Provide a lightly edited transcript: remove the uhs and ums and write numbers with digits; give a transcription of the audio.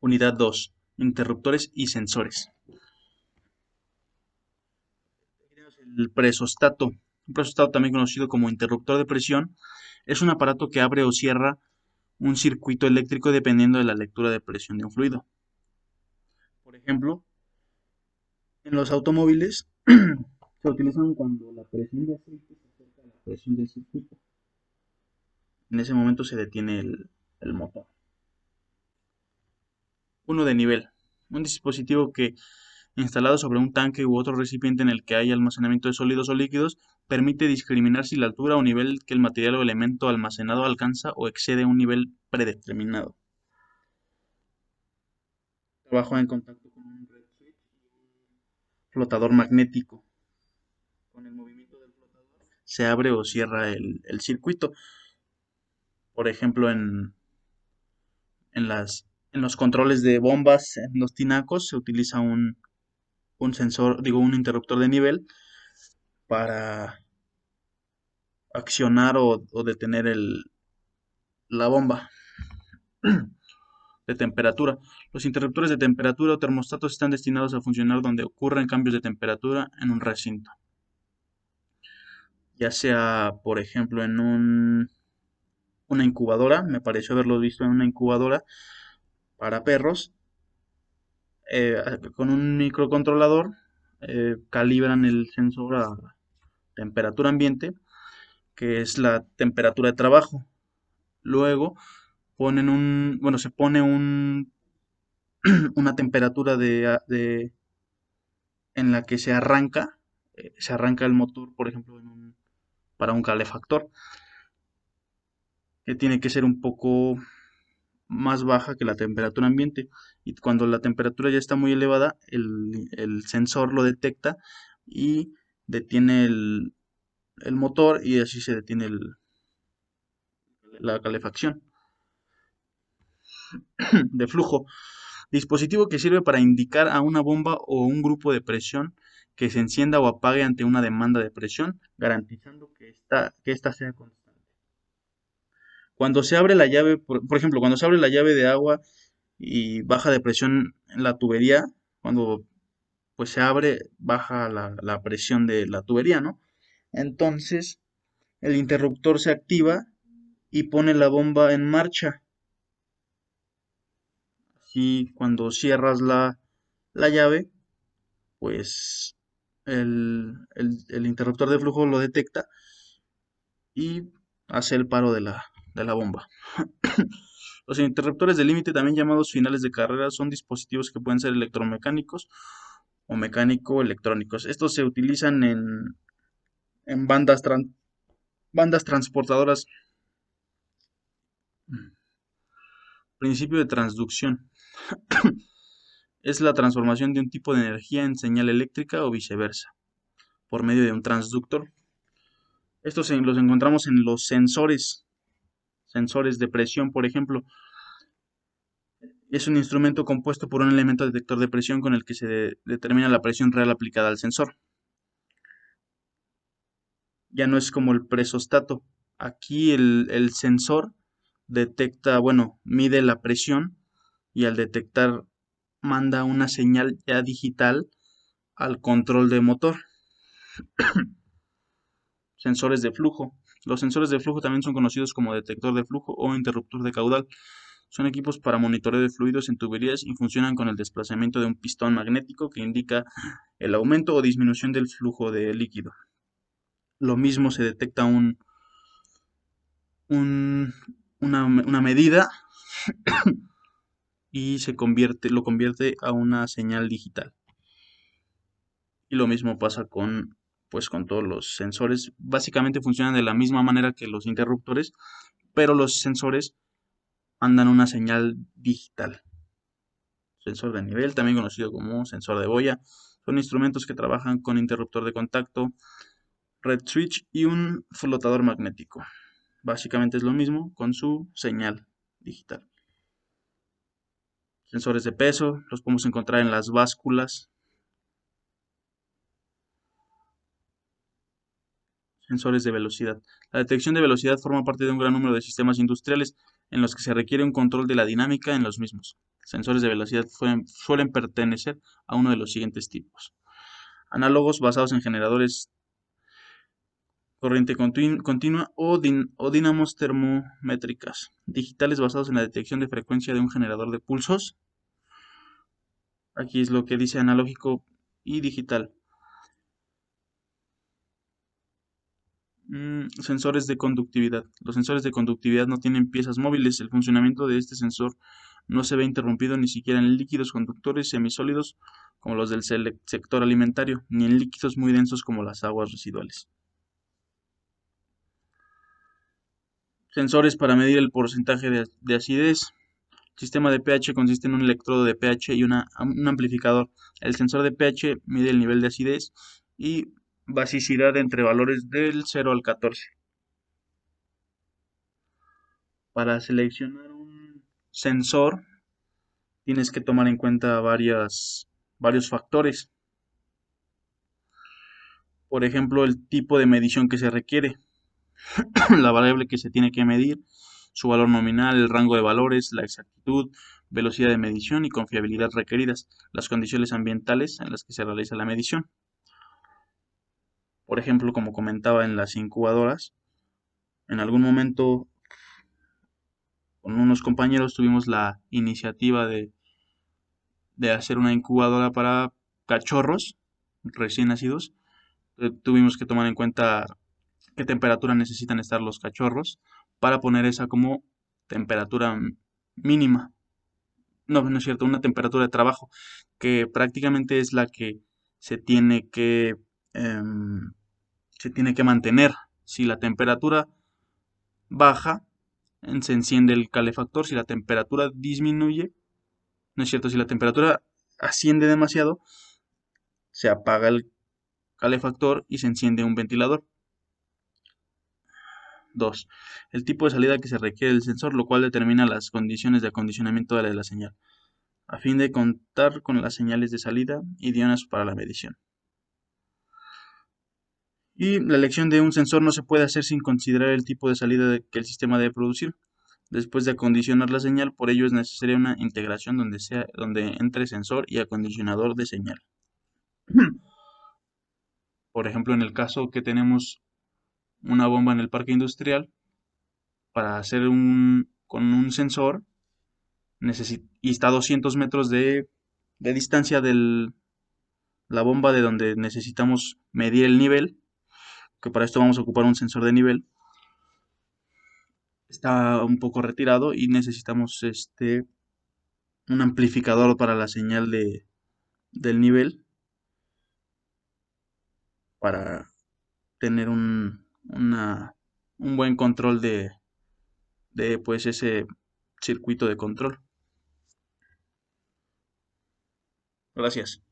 Unidad 2. Interruptores y sensores. El presostato. Un presostato, también conocido como interruptor de presión, es un aparato que abre o cierra un circuito eléctrico dependiendo de la lectura de presión de un fluido. Por ejemplo, en los automóviles se utilizan cuando la presión de aceite se acerca a la presión del circuito. En ese momento se detiene el motor. Uno de nivel. Un dispositivo que, instalado sobre un tanque u otro recipiente en el que hay almacenamiento de sólidos o líquidos, permite discriminar si la altura o nivel que el material o elemento almacenado alcanza o excede un nivel predeterminado. Trabajo en contacto con un red switch y un flotador magnético. Con el movimiento del flotador se abre o cierra el circuito. Por ejemplo, en los controles de bombas, en los tinacos, se utiliza un sensor, digo, un interruptor de nivel para accionar o detener la bomba de temperatura. Los interruptores de temperatura o termostatos están destinados a funcionar donde ocurren cambios de temperatura en un recinto. Ya sea, por ejemplo, en una incubadora, me pareció haberlo visto en una incubadora para perros, con un microcontrolador, calibran el sensor a temperatura ambiente, que es la temperatura de trabajo. Luego se pone una temperatura en la que se arranca el motor, por ejemplo, para un calefactor, que tiene que ser un poco más baja que la temperatura ambiente. Y cuando la temperatura ya está muy elevada, el sensor lo detecta y detiene el motor y así se detiene la calefacción de flujo. Dispositivo que sirve para indicar a una bomba o un grupo de presión que se encienda o apague ante una demanda de presión, garantizando que esta sea constante. Cuando se abre la llave, por ejemplo, cuando se abre la llave de agua y baja de presión en la tubería, cuando pues se abre, baja la presión de la tubería, ¿no? Entonces, el interruptor se activa y pone la bomba en marcha. Y cuando cierras la llave, pues el interruptor de flujo lo detecta y hace el paro de la bomba. Los interruptores de límite, también llamados finales de carrera, son dispositivos que pueden ser electromecánicos o mecánico-electrónicos. Estos se utilizan en bandas transportadoras. Principio de transducción. Es la transformación de un tipo de energía en señal eléctrica o viceversa, por medio de un transductor. Estos los encontramos en los sensores de presión, por ejemplo. Es un instrumento compuesto por un elemento detector de presión con el que se determina la presión real aplicada al sensor. Ya no es como el presostato. Aquí el sensor detecta, bueno, mide la presión y al detectar manda una señal ya digital al control de motor. Sensores de flujo. Los sensores de flujo también son conocidos como detector de flujo o interruptor de caudal. Son equipos para monitoreo de fluidos en tuberías y funcionan con el desplazamiento de un pistón magnético que indica el aumento o disminución del flujo de líquido. Lo mismo se detecta una medida y lo convierte a una señal digital. Y lo mismo pasa con todos los sensores. Básicamente funcionan de la misma manera que los interruptores, pero los sensores mandan una señal digital. Sensor de nivel, también conocido como sensor de boya, son instrumentos que trabajan con interruptor de contacto, red switch y un flotador magnético. Básicamente es lo mismo con su señal digital. Sensores de peso, los podemos encontrar en las básculas. Sensores de velocidad. La detección de velocidad forma parte de un gran número de sistemas industriales en los que se requiere un control de la dinámica en los mismos. Sensores de velocidad suelen pertenecer a uno de los siguientes tipos. Análogos basados en generadores corriente continua o dinamos termométricas. Digitales basados en la detección de frecuencia de un generador de pulsos. Aquí es lo que dice analógico y digital. Sensores de conductividad. Los sensores de conductividad no tienen piezas móviles. El funcionamiento de este sensor no se ve interrumpido ni siquiera en líquidos conductores semisólidos como los del sector alimentario, ni en líquidos muy densos como las aguas residuales. Sensores para medir el porcentaje de acidez. El sistema de pH consiste en un electrodo de pH y un amplificador. El sensor de pH mide el nivel de acidez y basicidad entre valores del 0 al 14. Para seleccionar un sensor tienes que tomar en cuenta varios factores. Por ejemplo, el tipo de medición que se requiere, la variable que se tiene que medir, su valor nominal, el rango de valores, la exactitud, velocidad de medición y confiabilidad requeridas, las condiciones ambientales en las que se realiza la medición. Por ejemplo, como comentaba en las incubadoras, en algún momento con unos compañeros tuvimos la iniciativa de hacer una incubadora para cachorros recién nacidos. Tuvimos que tomar en cuenta qué temperatura necesitan estar los cachorros para poner esa como temperatura mínima. No, no es cierto, una temperatura de trabajo, que prácticamente es la que se tiene que, em, se tiene que mantener. Si la temperatura baja, se enciende el calefactor. Si la temperatura disminuye, no es cierto, si la temperatura asciende demasiado, se apaga el calefactor y se enciende un ventilador. 2. El tipo de salida que se requiere del sensor, lo cual determina las condiciones de acondicionamiento de la señal, a fin de contar con las señales de salida y dionas para la medición. Y la elección de un sensor no se puede hacer sin considerar el tipo de salida que el sistema debe producir. Después de acondicionar la señal, por ello es necesaria una integración donde entre sensor y acondicionador de señal. Por ejemplo, en el caso que tenemos una bomba en el parque industrial, para hacer con un sensor y está a 200 metros de distancia de la bomba de donde necesitamos medir el nivel, que para esto vamos a ocupar un sensor de nivel. Está un poco retirado y necesitamos un amplificador para la señal del nivel para tener un buen control de pues ese circuito de control. Gracias.